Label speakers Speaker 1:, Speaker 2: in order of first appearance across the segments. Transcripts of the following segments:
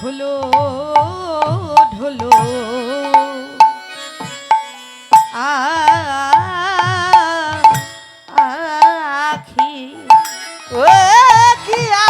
Speaker 1: ঢোলো ঢোলো আখি
Speaker 2: ও কিয়া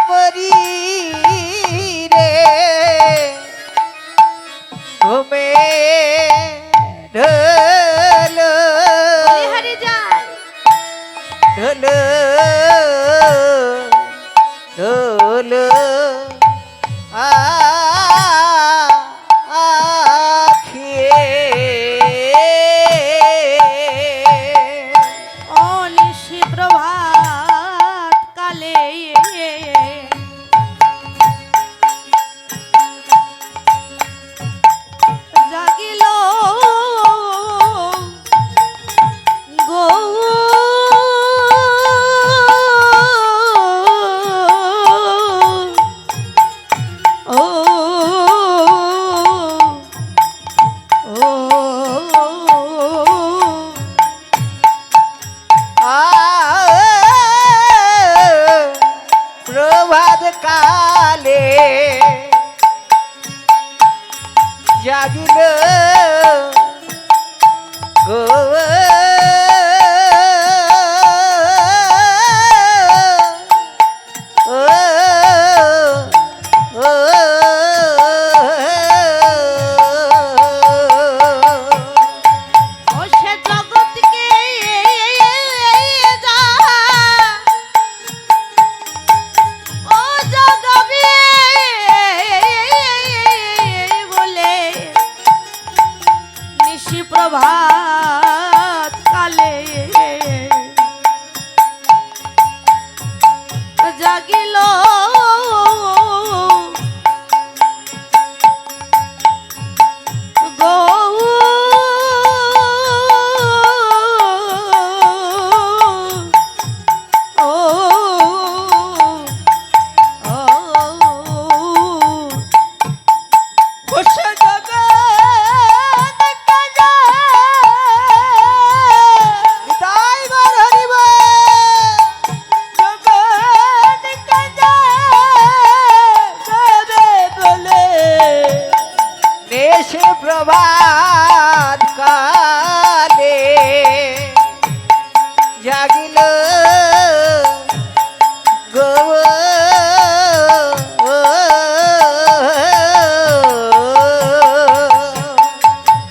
Speaker 2: মরি রে ঘুমে ঢোলো
Speaker 1: হারে যায়
Speaker 2: ঢোলো ঢোলো আখিয়ে
Speaker 1: অনিশি প্রভাত কালে জাগিল গো
Speaker 2: প্রভাত কালে জাগিল গো
Speaker 1: প্রভাত কালে জাগিল গো
Speaker 2: প্রভাত কালে জাগিল গো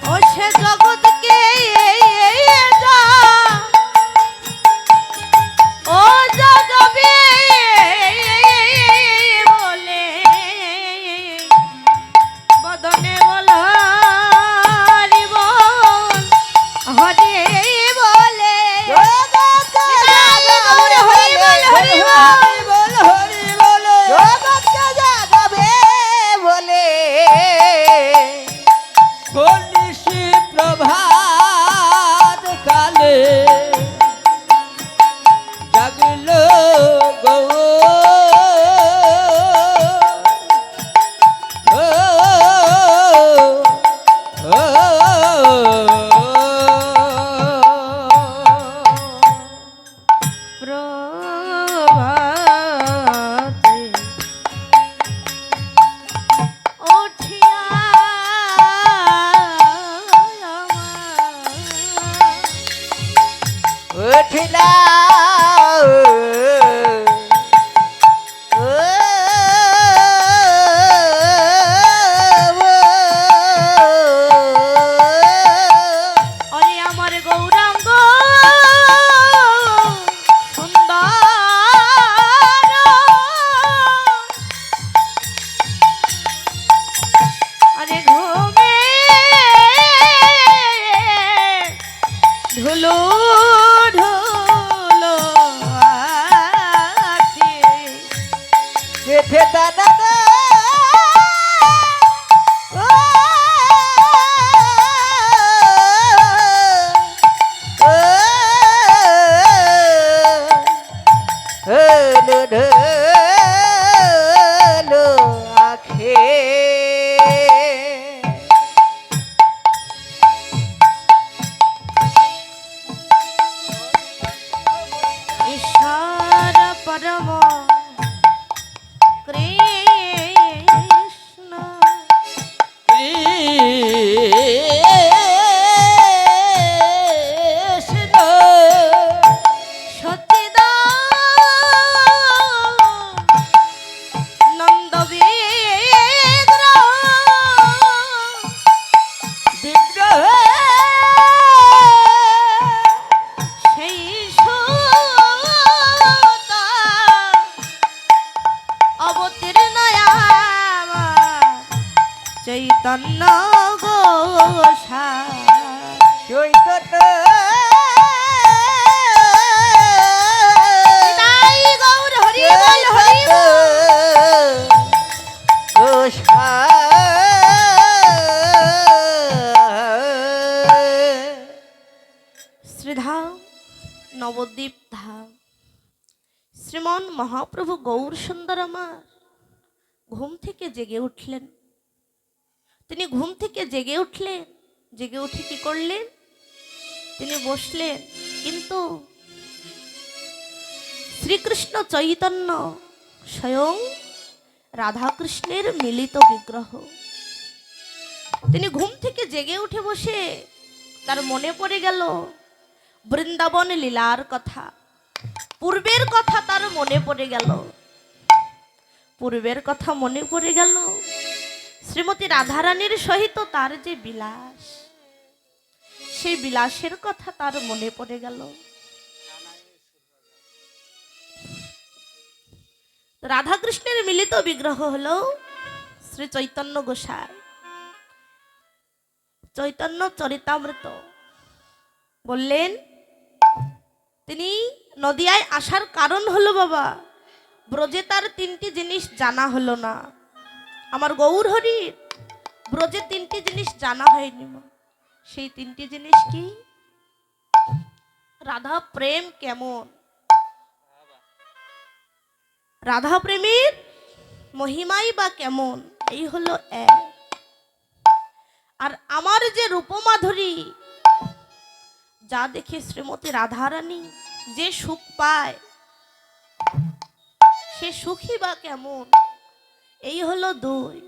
Speaker 1: ও সে জগৎকে ও জাগাবে বলে বদনে বল হরি বল হরি বলে হরি বল হরি বল
Speaker 2: হরি বল জগৎকে জাগাবে বলে
Speaker 3: নিশি প্রভাত কালে জাগল গো
Speaker 1: প্রভাতে উঠিয়া
Speaker 2: উঠিলা
Speaker 1: অরে আমার গৌরাঙ্গ সুন্দর আরে ঘুমে ধুলো ঢোলো আখি
Speaker 2: কেঠে দাদা ঢোলো আখে
Speaker 1: চৈতন্য গোসাই
Speaker 2: চৈতন্য
Speaker 1: তাই গৌর হরি বল হরি বল। শ্রীধাম নবদ্বীপ ধাম শ্রীমন মহাপ্রভু গৌর সুন্দর আমার ঘুম থেকে জেগে উঠলেন। তিনি ঘুম থেকে জেগে উঠলেন, জেগে উঠে কি করলেন? তিনি বসলেন, কিন্তু শ্রীকৃষ্ণ চৈতন্য স্বয়ং রাধাকৃষ্ণের মিলিত বিগ্রহ। তিনি ঘুম থেকে জেগে উঠে বসে তার মনে পড়ে গেল বৃন্দাবন লীলার কথা, পূর্বের কথা তার মনে পড়ে গেল, পূর্বের কথা মনে পড়ে গেল। শ্রীমতী রাধারানীর সহিত তার যে বিলাস, সেই বিলাসের কথা তার মনে পড়ে গেল। রাধাকৃষ্ণের মিলিত বিগ্রহ হলো শ্রী চৈতন্য গোসাই। চৈতন্য চরিতামৃত বললেন, তিনি নদিয়ায় আসার কারণ হলো বাবা, ব্রজে তার তিনটি জিনিস জানা হলো না। আমার গৌর হরির ব্রজে তিনটি জিনিস জানা হয়নি। সেই তিনটি জিনিস কি? রাধা প্রেম কেমন, রাধা প্রেমের মহিমাই বা কেমন, এই হলো এক। আর আমার যে রূপমাধুরী, যা দেখে শ্রীমতী রাধারানী যে সুখ পায়, সে সুখী বা কেমন, এই হলো দুই।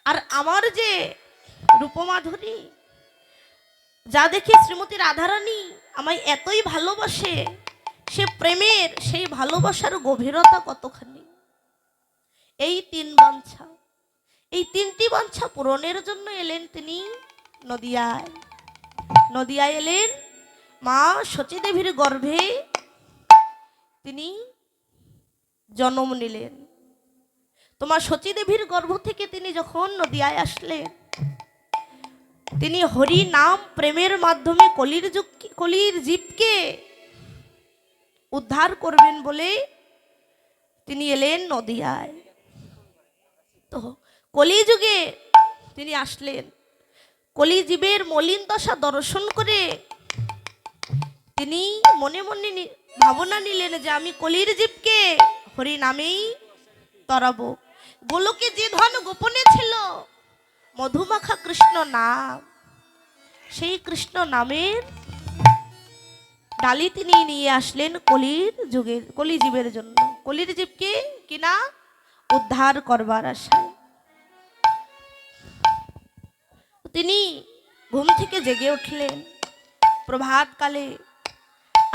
Speaker 1: আর আমার যে রূপমাধুরী, যা দেখে শ্রীমতী রাধারানী আমায় এতই ভালোবাসে, সে প্রেমের সেই ভালোবাসার গভীরতা কতখানি। এই তিন বাঞ্ছা, এই তিনটি বাঞ্ছা পূরণের জন্য এলেন তিনি নদিয়ায়। নদিয়ায় এলেন মা সচীদেবীর গর্ভে তিনি জন্ম নিলেন। তোমার সচীদেবীর গর্ভ থেকে তিনি যখন নদিয়ায় আসলেন, তিনি হরি নাম প্রেমের মাধ্যমে কলির জীবকে উদ্ধার করবেন বলে তিনি এলেন নদিয়ায়। তো কলিযুগে তিনি আসলেন, কলিজীবের মলিন দশা দর্শন করে তিনি মনে মনে ভাবনা নিলেন যে আমি কলির জীবকে হরি নামেই তরাবো। গোলকে যে ধন গোপনে ছিল, মধুমাখা কৃষ্ণ নাম, সেই কৃষ্ণ নামের ডালি তিনি নিয়ে আসলেন কলিজীবের জন্য, কলির জীবকে কিনা উদ্ধার করবার আশায়। তিনি ঘুম থেকে জেগে উঠলেন প্রভাতকালে,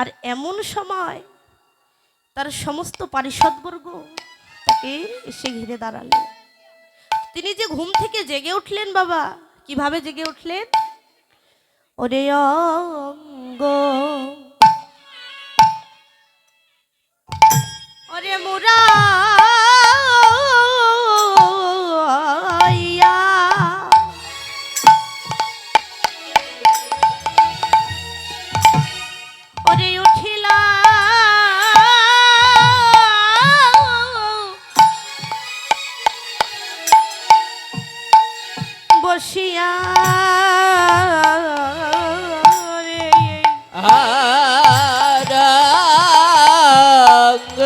Speaker 1: আর এমন সময় তার সমস্ত পারিষদবর্গ তাকে এসে ঘিরে দাঁড়ালেন। তিনি যে ঘুম থেকে জেগে উঠলেন বাবা, কিভাবে জেগে উঠলেন? ওরে অঙ্গ ওরে মুরা ওরে উঠিলা বসিয়া
Speaker 3: আরাঙ্গ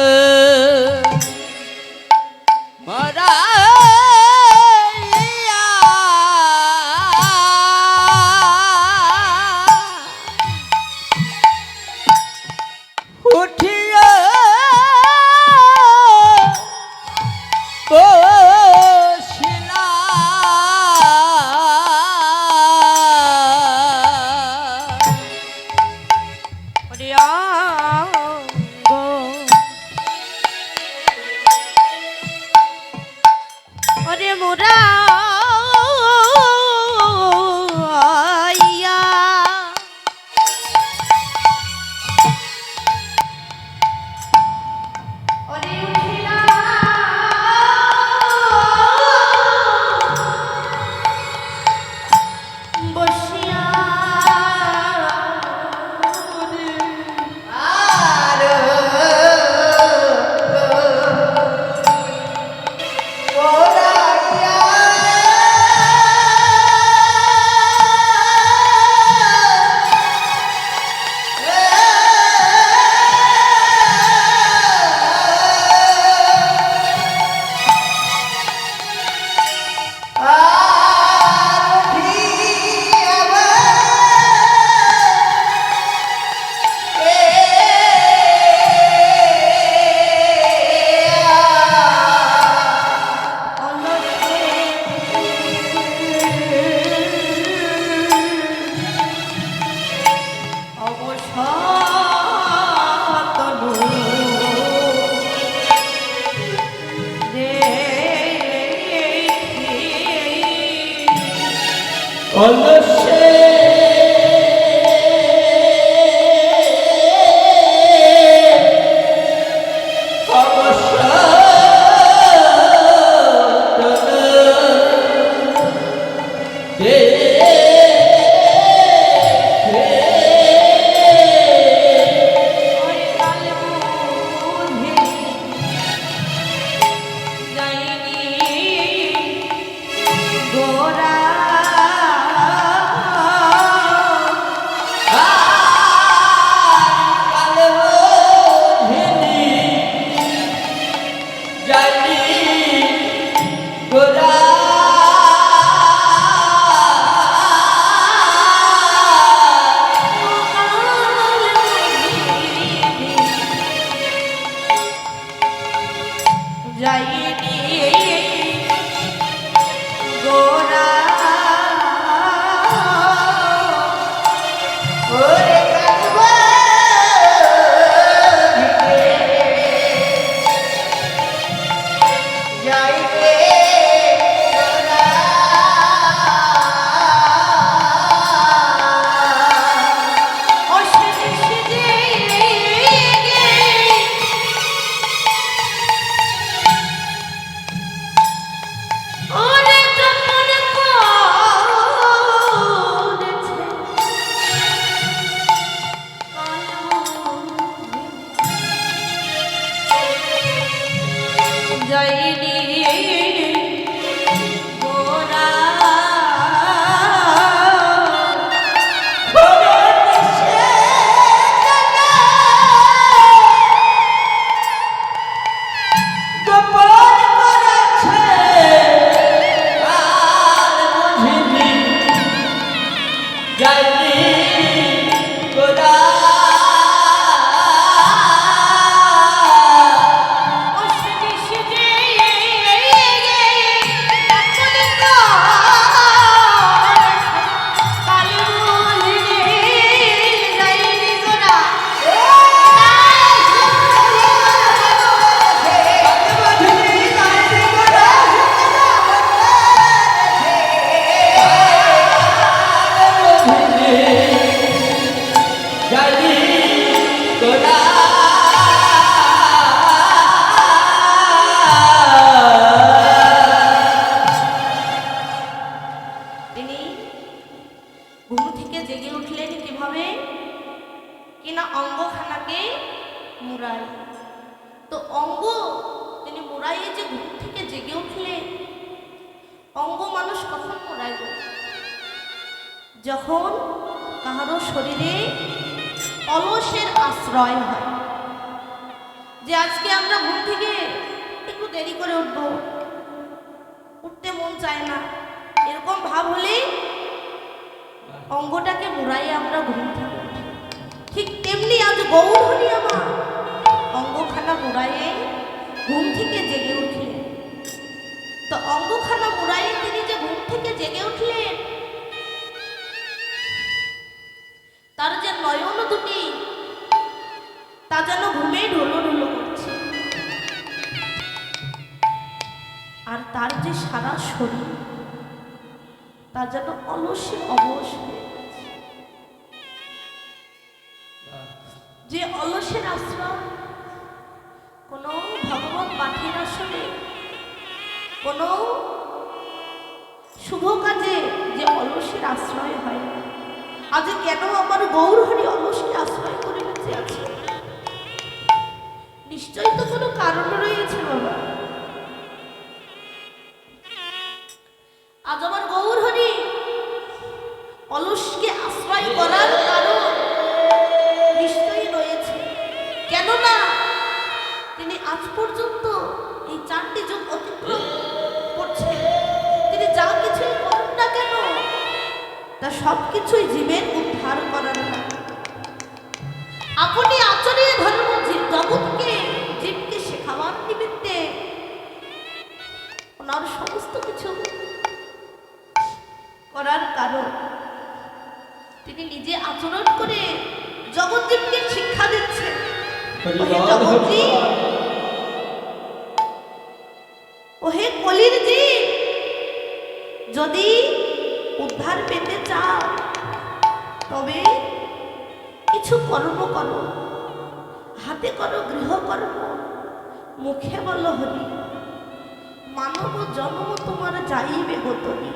Speaker 2: ওরে কাঁদবো যাই রে তোরা।
Speaker 1: তিনি ঘুম থেকে জেগে উঠলেন কিভাবে কিনা অঙ্গখানাকে মুড়াই। তো অঙ্গ তিনি মুড়াইয়ে যে ঘুম থেকে জেগে উঠলেন, অঙ্গ মানুষ কখন মুড়াই গো? যখন কাহারো শরীরে অলসের আশ্রয় হয়, যে আজকে আমরা ঘুম থেকে একটু দেরি করে উঠবো, উঠতে মন চায় না, এরকম ভাব হলে অঙ্গটাকে মুড়াইয়ে আমরা ঘুম থেকে উঠি। ঠিক তেমনি আজ গৌরহরি আমার অঙ্গখানা মুড়াইয়ে ঘুম থেকে জেগে উঠলেন। তো অঙ্গখানা মুড়াইয়ে তিনি যে ঘুম থেকে জেগে উঠলেন, তার যে নয়ন দুটি তা যেন ঘুমে ঢোলো ঢোলো করছে, আর তার যে সারা শরীর তা যেন অলসে অবশ হয়ে গেছে। যে অলসের আশ্রয় কোনো ভগবত পাঠের আসলে, কোনো শুভ কাজে যে অলসের আশ্রয় হয় না, আজ কেন আমার গৌরহরি অলসের আশ্রয় করে বেঁচে আছে? নিশ্চয়ই তো কোনো কারণ রয়েছে বাবা। আজ আমার গৌরহরি অলসকে আশ্রয় করার কারণ নিশ্চয়ই রয়েছে। কেননা তিনি আজ পর্যন্ত এই 4টি যুগ অতিক্রম করছেন, তিনি যা কিছুই করেন না কেন তা সব কিছুই জীবের উদ্ধার করার না। আপনি আচরণীয় ধর্ম জগৎকে জীবকে শেখাবার নিমিত্তে ওনার সমস্ত কিছু করার কারণ তিনি নিজে আচরণ করে জগৎজীবকে শিক্ষা দিচ্ছেন। ওহে কলির জীব, যদি উদ্ধার পেতে চাও তবে কিছু কর্ম করো, হাতে করো গৃহকর্ম, মুখে বলো হরি, মানব জন্ম তোমার যাইবে গতরি।